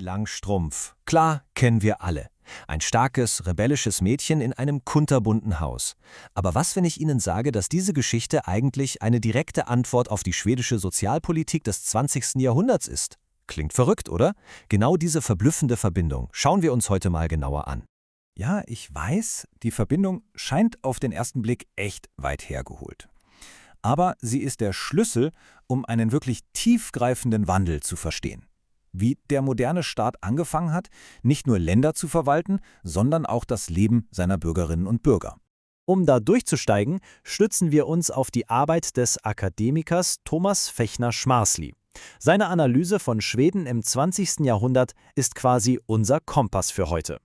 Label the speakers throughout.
Speaker 1: Langstrumpf. Klar, kennen wir alle. Ein starkes, rebellisches Mädchen in einem kunterbunten Haus. Aber was, wenn ich Ihnen sage, dass diese Geschichte eigentlich eine direkte Antwort auf die schwedische Sozialpolitik des 20. Jahrhunderts ist? Klingt verrückt, oder? Genau diese verblüffende Verbindung schauen wir uns heute mal genauer an.
Speaker 2: Ja, ich weiß, die Verbindung scheint auf den ersten Blick echt weit hergeholt. Aber sie ist der Schlüssel, um einen wirklich tiefgreifenden Wandel zu verstehen. Wie der moderne Staat angefangen hat, nicht nur Länder zu verwalten, sondern auch das Leben seiner Bürgerinnen und Bürger.
Speaker 3: Um da durchzusteigen, stützen wir uns auf die Arbeit des Akademikers Thomas Fechner-Schmarsli. Seine Analyse von Schweden im 20. Jahrhundert ist quasi unser Kompass für heute.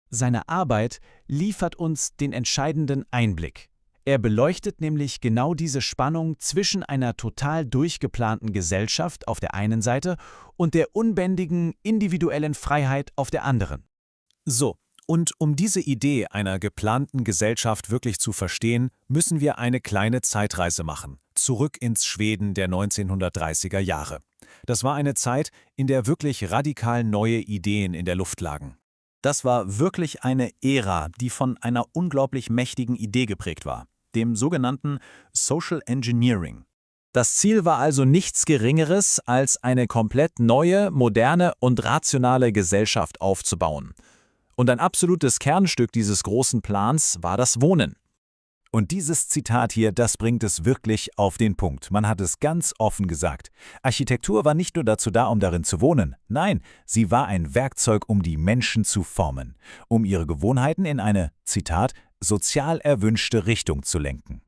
Speaker 3: Seine Arbeit liefert uns den entscheidenden Einblick. Er beleuchtet nämlich genau diese Spannung zwischen einer total durchgeplanten Gesellschaft auf der einen Seite und der unbändigen individuellen Freiheit auf der anderen.
Speaker 1: So, und um diese Idee einer geplanten Gesellschaft wirklich zu verstehen, müssen wir eine kleine Zeitreise machen, zurück ins Schweden der 1930er Jahre. Das war eine Zeit, in der wirklich radikal neue Ideen in der Luft lagen.
Speaker 2: Das war wirklich eine Ära, die von einer unglaublich mächtigen Idee geprägt war, dem sogenannten Social Engineering.
Speaker 3: Das Ziel war also nichts Geringeres, als eine komplett neue, moderne und rationale Gesellschaft aufzubauen. Und ein absolutes Kernstück dieses großen Plans war das Wohnen.
Speaker 2: Und dieses Zitat hier, das bringt es wirklich auf den Punkt. Man hat es ganz offen gesagt. Architektur war nicht nur dazu da, um darin zu wohnen. Nein, sie war ein Werkzeug, um die Menschen zu formen, um ihre Gewohnheiten in eine, Zitat, sozial erwünschte Richtung zu lenken.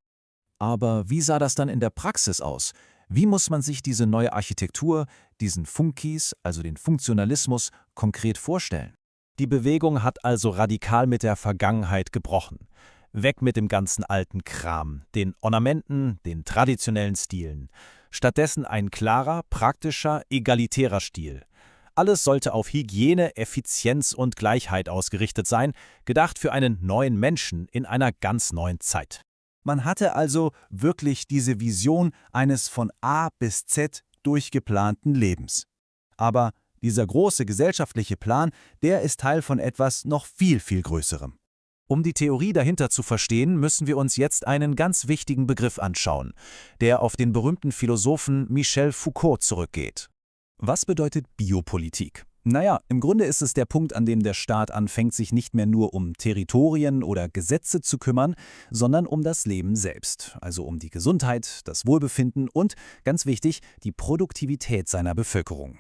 Speaker 3: Aber wie sah das dann in der Praxis aus? Wie muss man sich diese neue Architektur, diesen Funkis, also den Funktionalismus, konkret vorstellen? Die Bewegung hat also radikal mit der Vergangenheit gebrochen. Weg mit dem ganzen alten Kram, den Ornamenten, den traditionellen Stilen. Stattdessen ein klarer, praktischer, egalitärer Stil. Alles sollte auf Hygiene, Effizienz und Gleichheit ausgerichtet sein, gedacht für einen neuen Menschen in einer ganz neuen Zeit.
Speaker 2: Man hatte also wirklich diese Vision eines von A bis Z durchgeplanten Lebens. Aber dieser große gesellschaftliche Plan, der ist Teil von etwas noch viel, viel Größerem.
Speaker 3: Um die Theorie dahinter zu verstehen, müssen wir uns jetzt einen ganz wichtigen Begriff anschauen, der auf den berühmten Philosophen Michel Foucault zurückgeht.
Speaker 1: Was bedeutet Biopolitik?
Speaker 2: Naja, im Grunde ist es der Punkt, an dem der Staat anfängt, sich nicht mehr nur um Territorien oder Gesetze zu kümmern, sondern um das Leben selbst, also um die Gesundheit, das Wohlbefinden und, ganz wichtig, die Produktivität seiner Bevölkerung.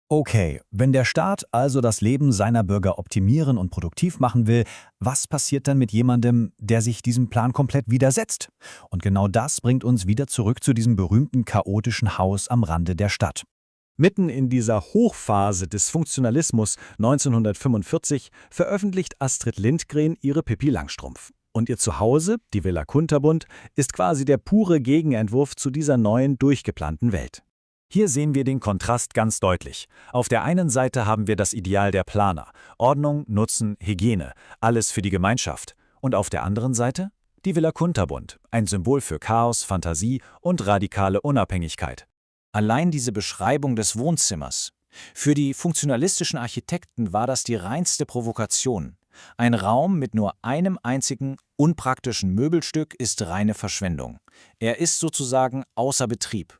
Speaker 4: Okay, wenn der Staat also das Leben seiner Bürger optimieren und produktiv machen will, was passiert dann mit jemandem, der sich diesem Plan komplett widersetzt? Und genau das bringt uns wieder zurück zu diesem berühmten chaotischen Haus am Rande der Stadt.
Speaker 3: Mitten in dieser Hochphase des Funktionalismus 1945 veröffentlicht Astrid Lindgren ihre Pippi Langstrumpf. Und ihr Zuhause, die Villa Kunterbund, ist quasi der pure Gegenentwurf zu dieser neuen, durchgeplanten Welt. Hier sehen wir den Kontrast ganz deutlich. Auf der einen Seite haben wir das Ideal der Planer, Ordnung, Nutzen, Hygiene, alles für die Gemeinschaft. Und auf der anderen Seite die Villa Kunterbund, ein Symbol für Chaos, Fantasie und radikale Unabhängigkeit. Allein diese Beschreibung des Wohnzimmers. Für die funktionalistischen Architekten war das die reinste Provokation. Ein Raum mit nur einem einzigen, unpraktischen Möbelstück ist reine Verschwendung. Er ist sozusagen außer Betrieb.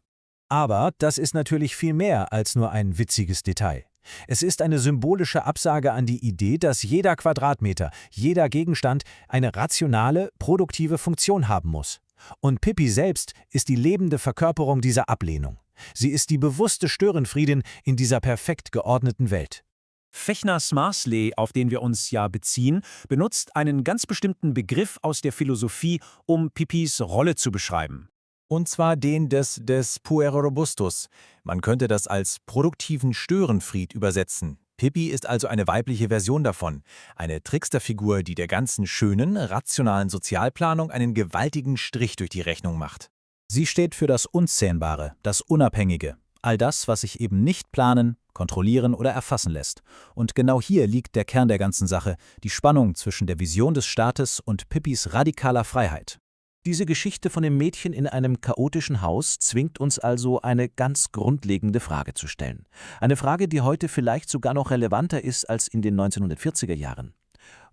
Speaker 4: Aber das ist natürlich viel mehr als nur ein witziges Detail. Es ist eine symbolische Absage an die Idee, dass jeder Quadratmeter, jeder Gegenstand eine rationale, produktive Funktion haben muss. Und Pippi selbst ist die lebende Verkörperung dieser Ablehnung. Sie ist die bewusste Störenfriedin in dieser perfekt geordneten Welt.
Speaker 3: Fechner-Schmarsli, auf den wir uns ja beziehen, benutzt einen ganz bestimmten Begriff aus der Philosophie, um Pippis Rolle zu beschreiben.
Speaker 1: Und zwar den des Puero Robustus. Man könnte das als produktiven Störenfried übersetzen. Pippi ist also eine weibliche Version davon. Eine Tricksterfigur, die der ganzen schönen, rationalen Sozialplanung einen gewaltigen Strich durch die Rechnung macht.
Speaker 4: Sie steht für das Unzähmbare, das Unabhängige, all das, was sich eben nicht planen, kontrollieren oder erfassen lässt. Und genau hier liegt der Kern der ganzen Sache, die Spannung zwischen der Vision des Staates und Pippis radikaler Freiheit.
Speaker 3: Diese Geschichte von dem Mädchen in einem chaotischen Haus zwingt uns also, eine ganz grundlegende Frage zu stellen. Eine Frage, die heute vielleicht sogar noch relevanter ist als in den 1940er Jahren.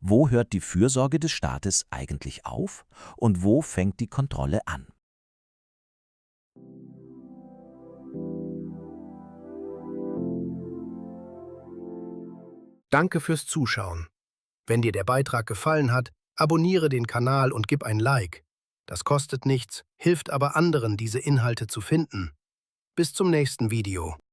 Speaker 3: Wo hört die Fürsorge des Staates eigentlich auf und wo fängt die Kontrolle an?
Speaker 5: Danke fürs Zuschauen. Wenn dir der Beitrag gefallen hat, abonniere den Kanal und gib ein Like. Das kostet nichts, hilft aber anderen, diese Inhalte zu finden. Bis zum nächsten Video.